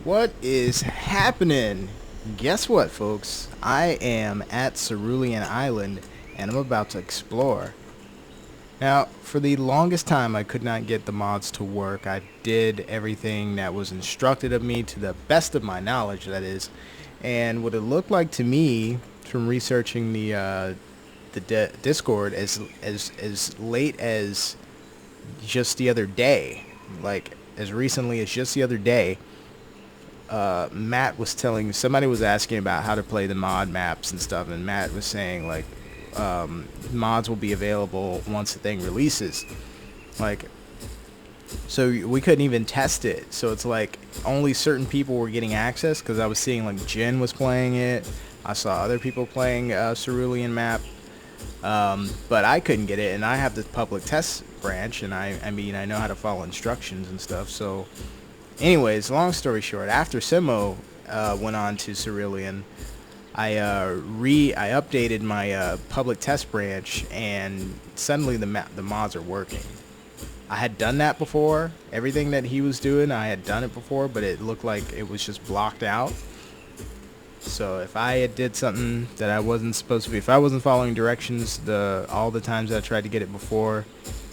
What is happening? Guess what, folks? I am at Cerulean Island and I'm about to explore. Now, for the longest time, I could not get the mods to work. I did everything that was instructed of me to the best of my knowledge, that is. And what it looked like to me from researching the Discord as late as just the other day, like as recently as just the other day, Matt was telling somebody was asking about how to play the mod maps and stuff, and Matt was saying like mods will be available once the thing releases. Like, so we couldn't even test it. So it's like only certain people were getting access because I was seeing like Jen was playing it. I saw other people playing Cerulean map, but I couldn't get it, and I have the public test branch, and I mean I know how to follow instructions and stuff. So anyways, long story short, after Simo went on to Cerulean, I updated my public test branch, and suddenly the mods are working. I had done that before. Everything that he was doing, I had done it before, but it looked like it was just blocked out. So if I had did something that I wasn't supposed to be, if I wasn't following directions all the times I tried to get it before,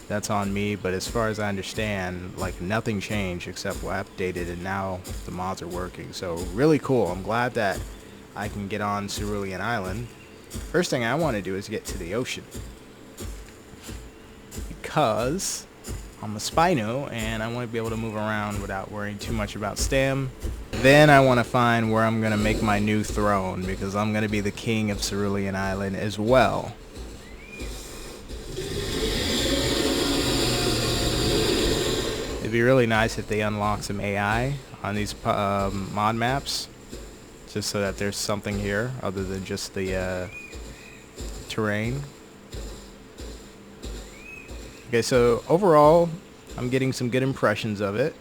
that's on me. But as far as I understand, like nothing changed except what I updated, and now the mods are working. So really cool. I'm glad that I can get on Cerulean Island. First thing I want to do is get to the ocean, because I'm a Spino and I want to be able to move around without worrying too much about stam. Then I want to find where I'm going to make my new throne, because I'm going to be the king of Cerulean Island as well. It'd be really nice if they unlock some AI on these mod maps, just so that there's something here other than just the terrain. Okay, so overall, I'm getting some good impressions of it.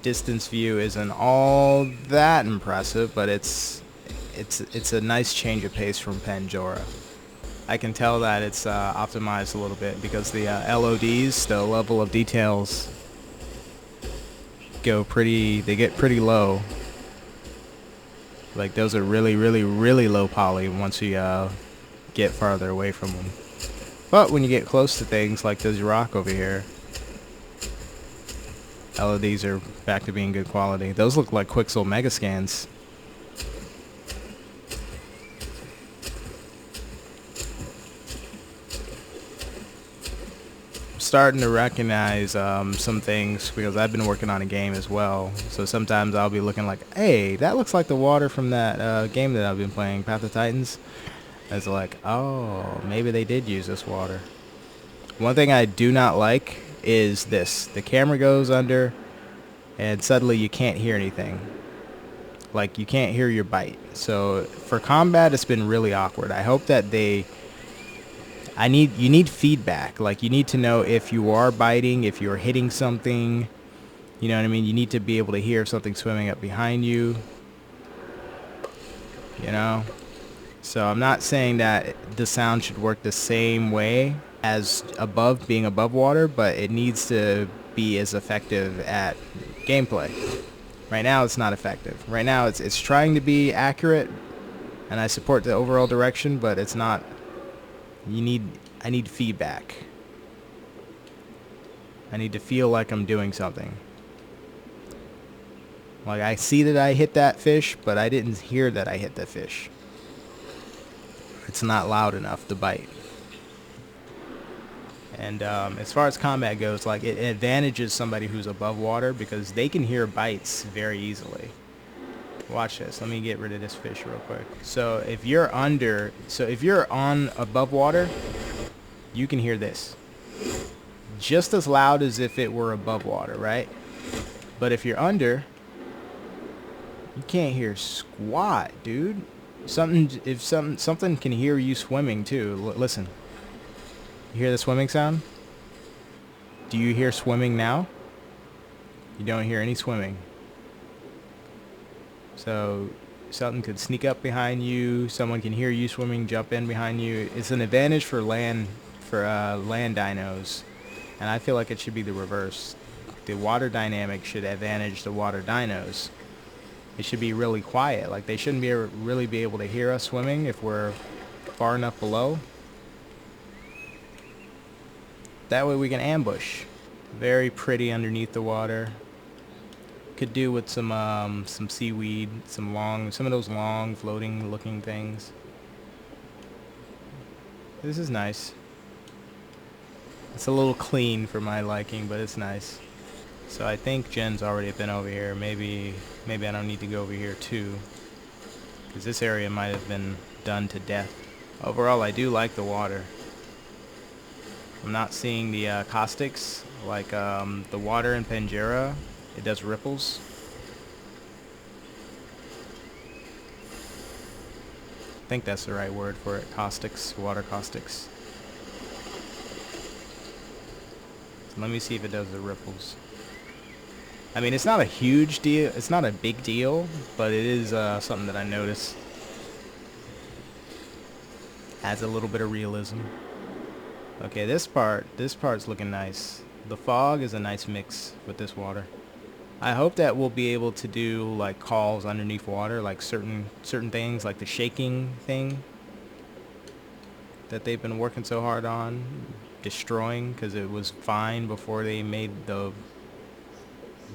Distance view isn't all that impressive, but it's a nice change of pace from Pandora. I can tell that it's optimized a little bit, because the LODs, the level of details, they get pretty low. Like those are really, really, really low poly once you get farther away from them. But when you get close to things like this rock over here, LEDs are back to being good quality. Those look like Quixel Megascans. I'm starting to recognize some things, because I've been working on a game as well. So sometimes I'll be looking like, hey, that looks like the water from that game that I've been playing, Path of Titans. It's like, oh, maybe they did use this water. One thing I do not like is this. The camera goes under, and suddenly you can't hear anything. Like, you can't hear your bite. So for combat, it's been really awkward. I hope that you need feedback. Like, you need to know if you are biting, if you're hitting something. You know what I mean? You need to be able to hear something swimming up behind you. You know? So I'm not saying that the sound should work the same way as being above water, but it needs to be as effective at gameplay. Right now it's not effective. Right now it's trying to be accurate, and I support the overall direction, but it's not. I need feedback. I need to feel like I'm doing something. Like, I see that I hit that fish, but I didn't hear that I hit that fish. It's not loud enough to bite. And as far as combat goes, like, it advantages somebody who's above water, because they can hear bites very easily. Watch this. Let me get rid of this fish real quick. So if you're on above water, you can hear this just as loud as if it were above water, right? But if you're under, you can't hear squat, dude. Something can hear you swimming too. Listen. You hear the swimming sound? Do you hear swimming now? You don't hear any swimming. So something could sneak up behind you. Someone can hear you swimming, jump in behind you. It's an advantage for land dinos, and I feel like it should be the reverse. The water dynamic should advantage the water dinos. it should be really quiet. Like, they shouldn't really be able to hear us swimming if we're far enough below. That way we can ambush. Very pretty underneath the water. Could do with some seaweed, some of those long floating looking things. This is nice. It's a little clean for my liking, but it's nice. So I think Jen's already been over here. Maybe I don't need to go over here too, because this area might have been done to death. Overall, I do like the water. I'm not seeing the caustics like the water in Pangera. It does ripples. I think that's the right word for it. Caustics, water caustics. So let me see if it does the ripples. I mean, it's not a huge deal. It's not a big deal, but it is something that I noticed. Adds a little bit of realism. Okay, this part's looking nice. The fog is a nice mix with this water. I hope that we'll be able to do like calls underneath water, like certain things, like the shaking thing that they've been working so hard on destroying, because it was fine before they made the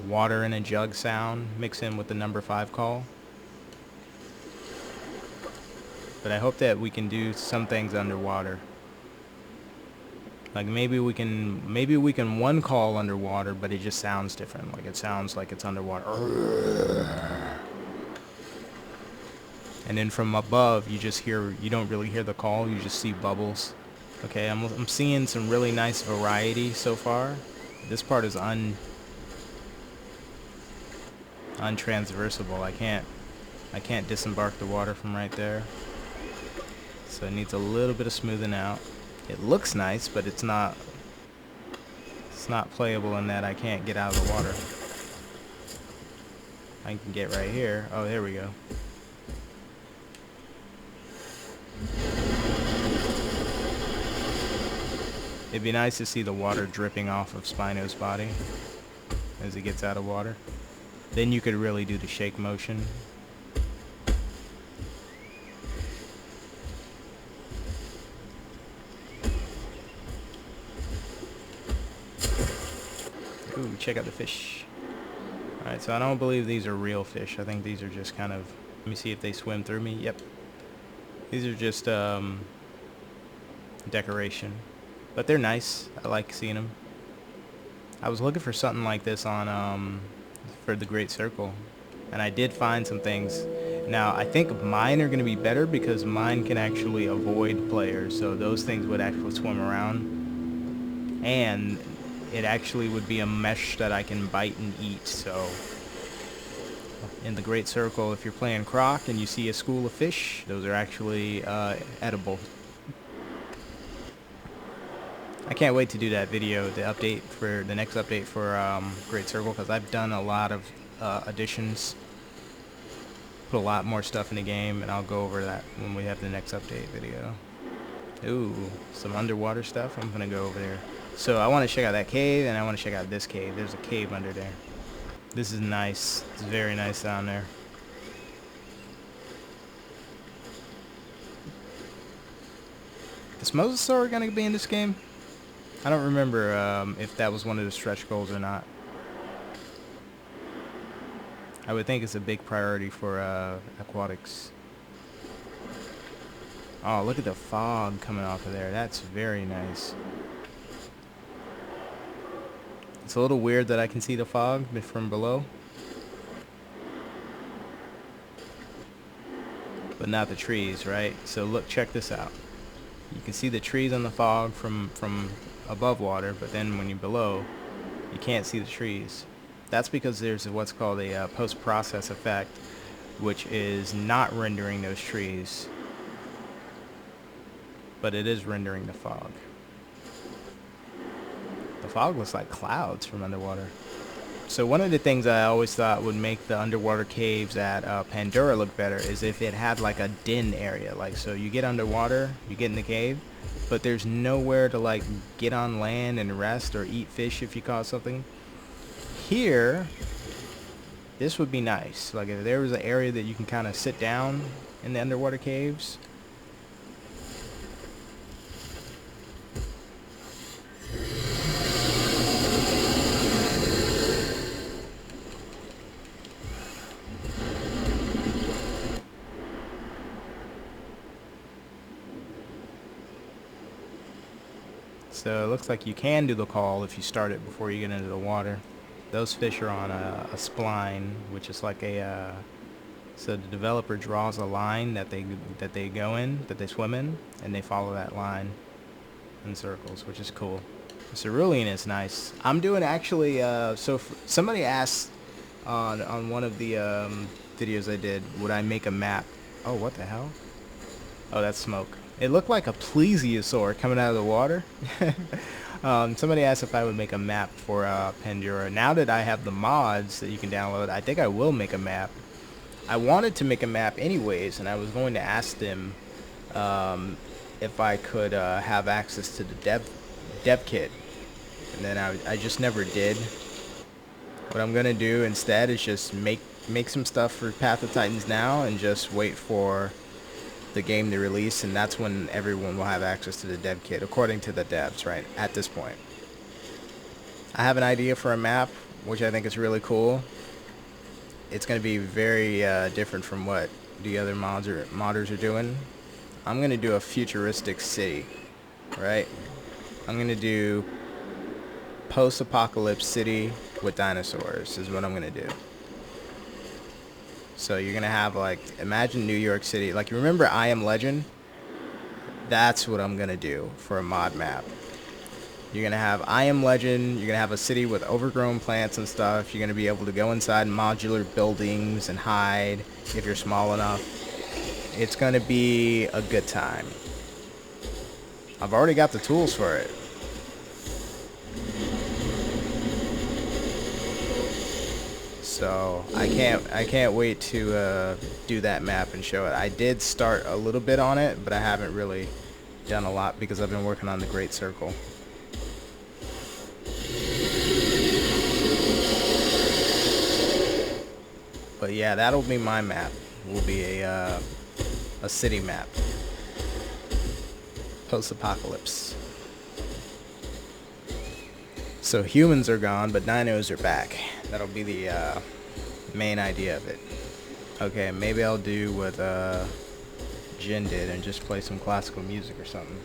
water in a jug sound mix in with the number 5 call. But I hope that we can do some things underwater. Like maybe we can one call underwater, but it just sounds different. Like it sounds like it's underwater. And then from above, you don't really hear the call. You just see bubbles. Okay, I'm seeing some really nice variety so far. This part is untransversible. I can't disembark the water from right there. So it needs a little bit of smoothing out. It looks nice, but it's not playable in that I can't get out of the water. I can get right here. Oh, there we go. It'd be nice to see the water dripping off of Spino's body as it gets out of water. Then you could really do the shake motion. Ooh, check out the fish. Alright, so I don't believe these are real fish. I think these are just kind of... Let me see if they swim through me. Yep. These are just decoration. But they're nice. I like seeing them. I was looking for something like this on for the Great Circle. And I did find some things. Now, I think mine are going to be better because mine can actually avoid players. So those things would actually swim around. And it actually would be a mesh that I can bite and eat. So in the Great Circle, if you're playing Croc and you see a school of fish, those are actually edible. I can't wait to do that video, the next update for Great Circle, because I've done a lot of additions, put a lot more stuff in the game, and I'll go over that when we have the next update video. Ooh, some underwater stuff. I'm gonna go over there. So I want to check out that cave, and I want to check out this cave. There's a cave under there. This is nice. It's very nice down there. Is Mosasaur gonna be in this game? I don't remember if that was one of the stretch goals or not. I would think it's a big priority for aquatics. Oh, look at the fog coming off of there. That's very nice. It's a little weird that I can see the fog from below, but not the trees, right? So look, check this out. You can see the trees on the fog from above water, but then when you're below, you can't see the trees. That's because there's what's called a post-process effect, which is not rendering those trees, but it is rendering the fog. The fog looks like clouds from underwater. So one of the things I always thought would make the underwater caves at Pandora look better is if it had like a den area. Like, so you get underwater, you get in the cave, but there's nowhere to like get on land and rest or eat fish if you caught something. Here, This would be nice. Like if there was an area that you can kind of sit down in the underwater caves. So it looks like you can do the call if you start it before you get into the water. Those fish are on a spline, which is like a so the developer draws a line that they go in, that they swim in, and they follow that line in circles, which is cool. Cerulean is nice. I'm doing actually. Somebody asked on one of the videos I did, would I make a map? Oh, what the hell? Oh, that's smoke. It looked like a plesiosaur coming out of the water. Somebody asked if I would make a map for Pandora. Now that I have the mods that you can download, I think I will make a map. I wanted to make a map anyways, and I was going to ask them if I could have access to the dev kit. And then I just never did. What I'm going to do instead is just make some stuff for Path of Titans now and just wait for the game to release, and that's when everyone will have access to the dev kit, according to the devs, right, at this point. I have an idea for a map, which I think is really cool. It's going to be very different from what the other modders are doing. I'm going to do a futuristic city, right? I'm going to do post-apocalypse city with dinosaurs is what I'm going to do. So you're going to have, like, imagine New York City. Like, you remember I Am Legend? That's what I'm going to do for a mod map. You're going to have I Am Legend. You're going to have a city with overgrown plants and stuff. You're going to be able to go inside modular buildings and hide if you're small enough. It's going to be a good time. I've already got the tools for it. So I can't wait to do that map and show it. I did start a little bit on it, but I haven't really done a lot because I've been working on the Great Circle. But yeah, that'll be my map. Will be a city map. Post-apocalypse. So humans are gone, but dinos are back. That'll be the main idea of it. Okay, maybe I'll do what Jin did and just play some classical music or something.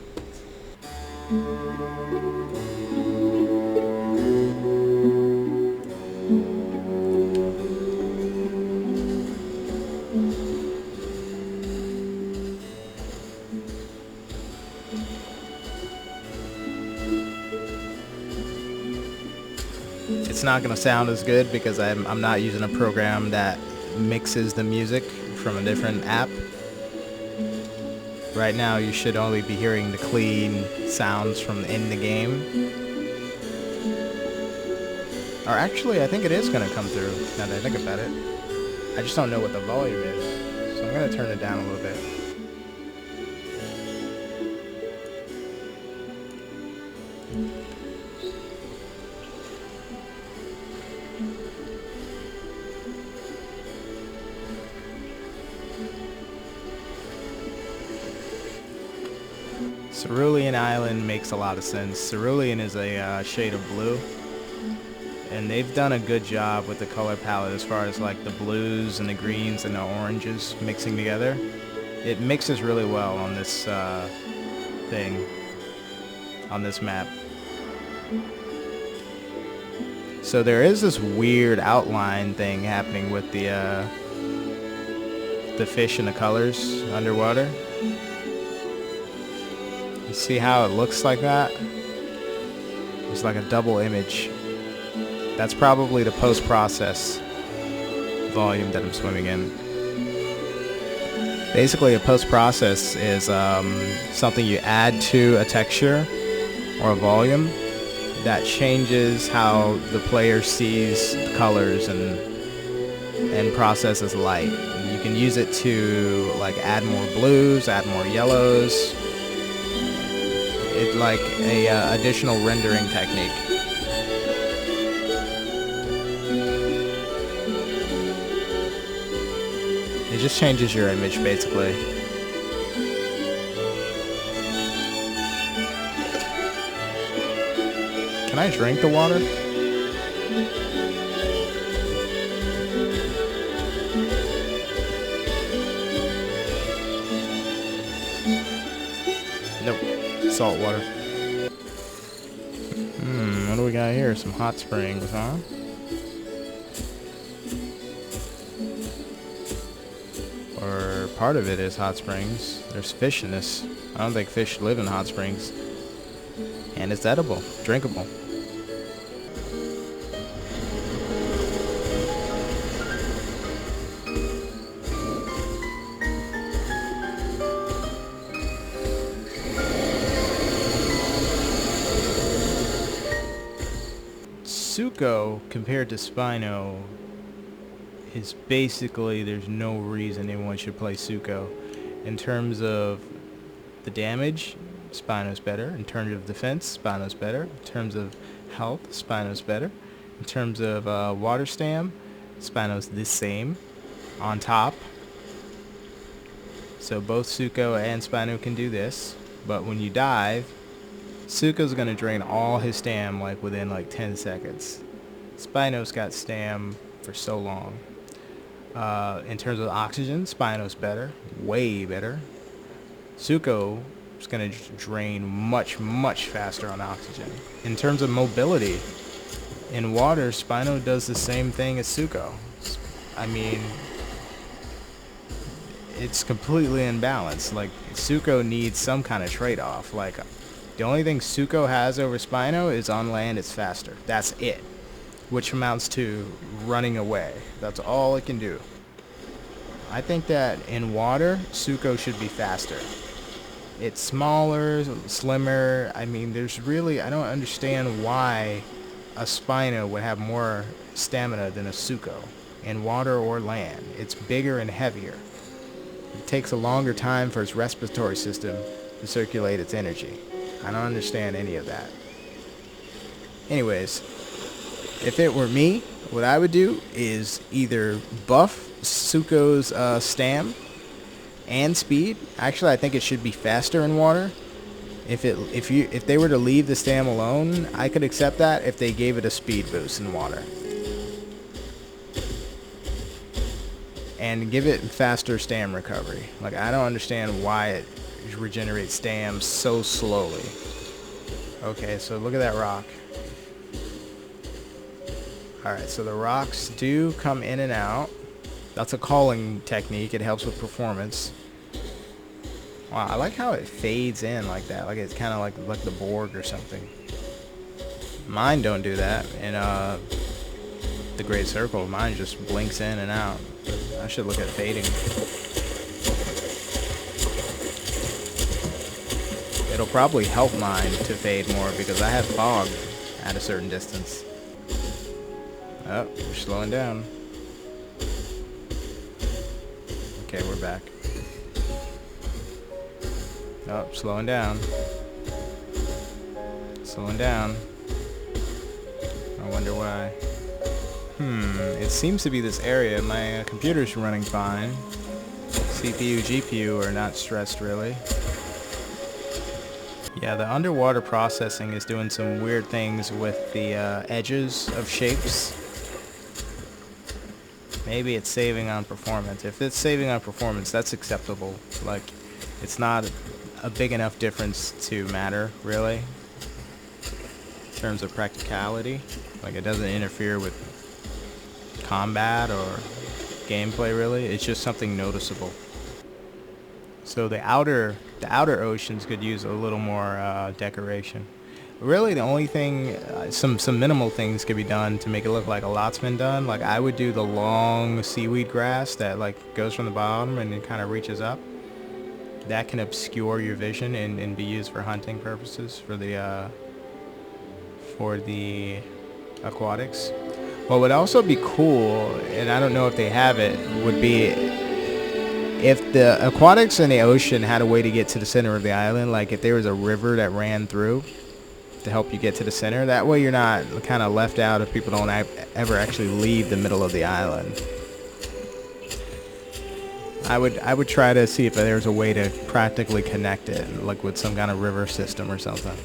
It's not going to sound as good because I'm not using a program that mixes the music from a different app. Right now you should only be hearing the clean sounds from in the game. Or actually I think it is going to come through now that I think about it. I just don't know what the volume is. So I'm going to turn it down a little bit. Cerulean Island makes a lot of sense. Cerulean is a shade of blue, and they've done a good job with the color palette as far as like the blues and the greens and the oranges mixing together. It mixes really well on this thing, on this map. So there is this weird outline thing happening with the fish and the colors underwater. You see how it looks like that? It's like a double image. That's probably the post-process volume that I'm swimming in. Basically, a post-process is something you add to a texture or a volume that changes how the player sees the colors and processes light. And you can use it to like add more blues, add more yellows. It's like a additional rendering technique. It just changes your image, basically. Can I drink the water? Nope. Salt water. What do we got here? Some hot springs, huh? Or part of it is hot springs. There's fish in this. I don't think fish live in hot springs. And it's edible, drinkable. Sucho compared to Spino is basically, there's no reason anyone should play Sucho. In terms of the damage, Spino's better. In terms of defense, Spino's better. In terms of health, Spino's better. In terms of water stam, Spino's the same on top. So both Sucho and Spino can do this, but when you dive, Sucho's gonna drain all his stam like within like 10 seconds. Spino's got stam for so long. In terms of oxygen, Spino's better, way better. Sucho is gonna drain much faster on oxygen. In terms of mobility, in water, Spino does the same thing as Sucho. I mean, it's completely imbalanced. Like, Sucho needs some kind of trade-off. Like, the only thing Sucho has over Spino is on land it's faster. That's it. Which amounts to running away. That's all it can do. I think that in water, Sucho should be faster. It's smaller, slimmer. I mean, there's really, I don't understand why a Spino would have more stamina than a Sucho in water or land. It's bigger and heavier. It takes a longer time for its respiratory system to circulate its energy. I don't understand any of that. Anyways, if it were me, what I would do is either buff Sucho's stam and speed. Actually, I think it should be faster in water. If they were to leave the stam alone, I could accept that if they gave it a speed boost in water. And give it faster stam recovery. Like, I don't understand why it regenerates stam so slowly. Okay, so look at that rock. Alright, so the rocks do come in and out. That's a calling technique. It helps with performance. Wow, I like how it fades in like that. Like it's kind of like the Borg or something. Mine don't do that. And the Great Circle, mine just blinks in and out. I should look at fading. It'll probably help mine to fade more because I have fog at a certain distance. Oh, we're slowing down. Okay, we're back. Oh, slowing down. Slowing down. I wonder why. It seems to be this area. My computer's running fine. CPU, GPU are not stressed really. Yeah, the underwater processing is doing some weird things with the edges of shapes. Maybe it's saving on performance. If it's saving on performance, that's acceptable. Like, it's not a big enough difference to matter, really, in terms of practicality. Like, it doesn't interfere with combat or gameplay, really. It's just something noticeable. So the outer oceans could use a little more decoration. Really, the only thing, some minimal things could be done to make it look like a lot's been done. Like, I would do the long seaweed grass that like goes from the bottom and it kind of reaches up. That can obscure your vision and be used for hunting purposes for the aquatics. What would also be cool, and I don't know if they have it, would be if the aquatics in the ocean had a way to get to the center of the island. Like if there was a river that ran through to help you get to the center. That way you're not kind of left out if people don't ever actually leave the middle of the island. I would try to see if there's a way to practically connect it, like with some kind of river system or something.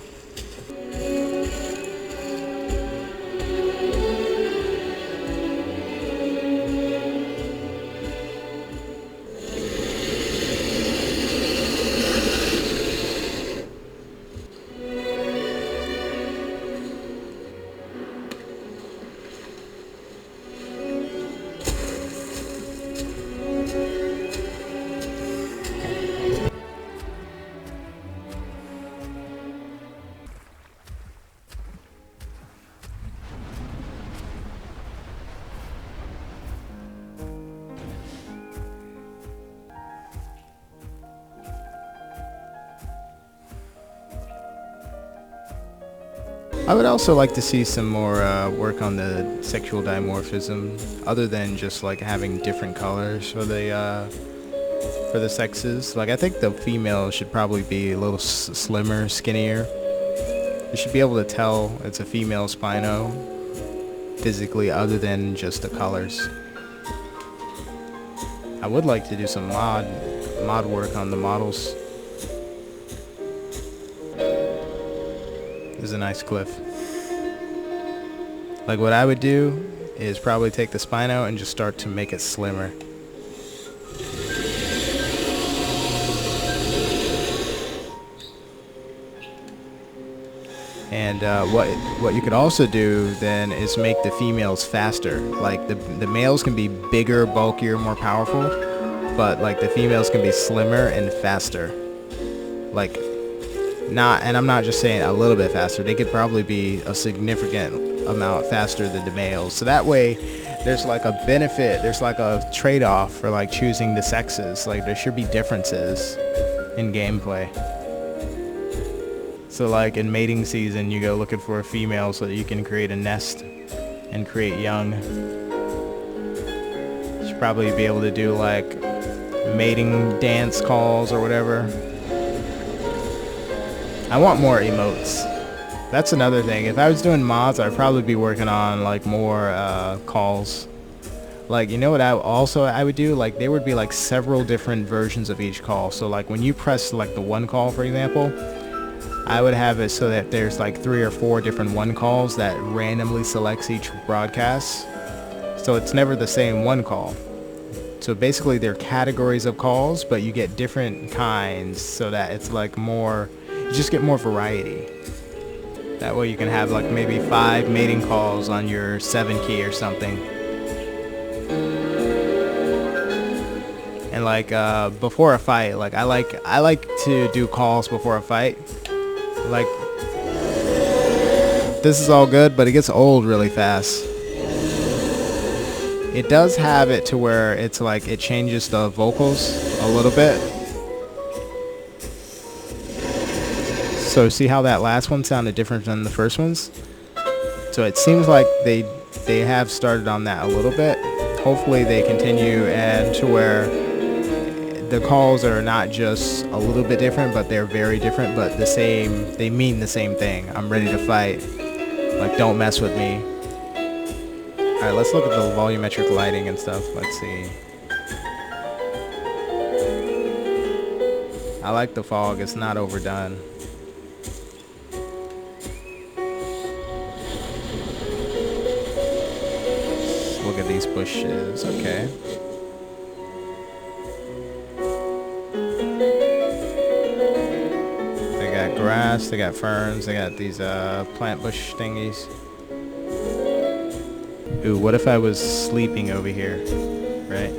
I would also like to see some more work on the sexual dimorphism, other than just like having different colors for the sexes. Like I think the female should probably be a little slimmer, skinnier. You should be able to tell it's a female Spino physically, other than just the colors. I would like to do some mod work on the models. Is a nice cliff. Like what I would do is probably take the Spino and just start to make it slimmer. And what you could also do then is make the females faster. Like the males can be bigger, bulkier, more powerful, but like the females can be slimmer and faster. Like and I'm not just saying a little bit faster. They could probably be a significant amount faster than the males. So that way there's like a benefit, there's like a trade-off for like choosing the sexes. Like there should be differences in gameplay. So like in mating season, you go looking for a female so that you can create a nest and create young. You should probably be able to do like mating dance calls or whatever. I want more emotes. That's another thing. If I was doing mods, I'd probably be working on like more calls. Like, you know what I would do? Like there would be like several different versions of each call. So like when you press like the one call, for example, I would have it so that there's like 3 or 4 different one calls that randomly selects each broadcast. So it's never the same one call. So basically they're categories of calls, but you get different kinds so that it's like more, you just get more variety. That way you can have like maybe 5 mating calls on your 7 key or something. And like before a fight, like I like to do calls before a fight. Like this is all good, but it gets old really fast. It does have it to where it's like it changes the vocals a little bit. So see how that last one sounded different than the first ones? So it seems like they have started on that a little bit. Hopefully they continue and to where the calls are not just a little bit different, but they're very different, but the same, they mean the same thing. I'm ready to fight. Like, don't mess with me. Alright, let's look at the volumetric lighting and stuff. Let's see. I like the fog. It's not overdone. Look at these bushes. Okay. They got grass, they got ferns, they got these plant bush thingies. Ooh, what if I was sleeping over here? Right?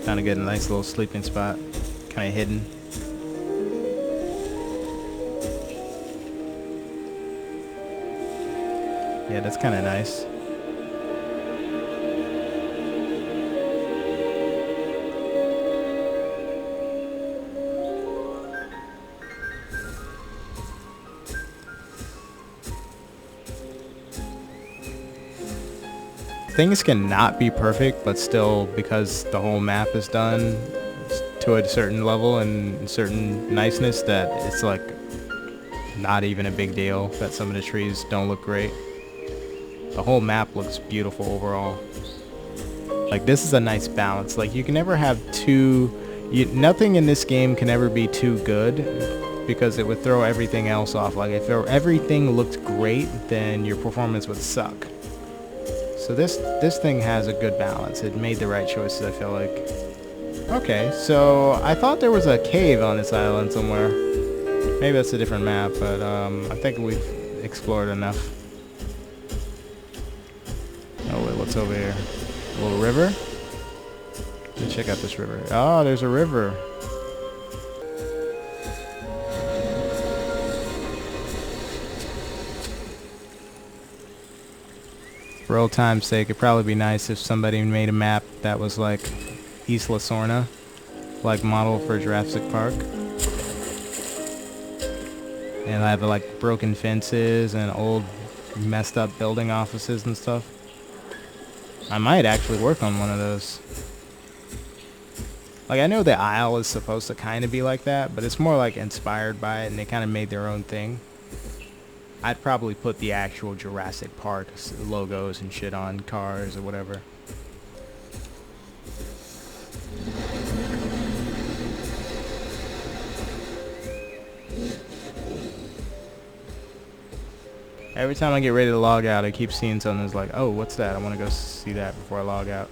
Trying to get a nice little sleeping spot. Kind of hidden. Yeah, that's kind of nice. Things can not be perfect, but still, because the whole map is done to a certain level and certain niceness, that it's like not even a big deal that some of the trees don't look great. The whole map looks beautiful overall. Like, this is a nice balance. Like, you can never have nothing in this game can ever be too good, because it would throw everything else off. Like, if everything looked great, then your performance would suck. So this thing has a good balance. It made the right choices, I feel like. Okay, so I thought there was a cave on this island somewhere. Maybe that's a different map, but I think we've explored enough. Oh wait, what's over here? A little river? Let's check out this river. Oh, there's a river. For old time's sake, it'd probably be nice if somebody made a map that was like Isla Sorna, like model for Jurassic Park. And I have like broken fences and old messed up building offices and stuff. I might actually work on one of those. Like, I know the Isle is supposed to kind of be like that, but it's more like inspired by it, and they kind of made their own thing. I'd probably put the actual Jurassic Park logos and shit on cars or whatever. Every time I get ready to log out, I keep seeing something that's like, oh, what's that? I want to go see that before I log out.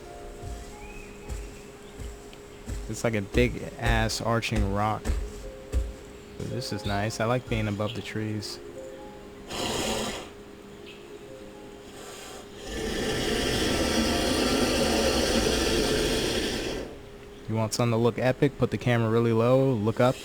It's like a big ass arching rock. But this is nice. I like being above the trees. You want something to look epic? Put the camera really low, look up.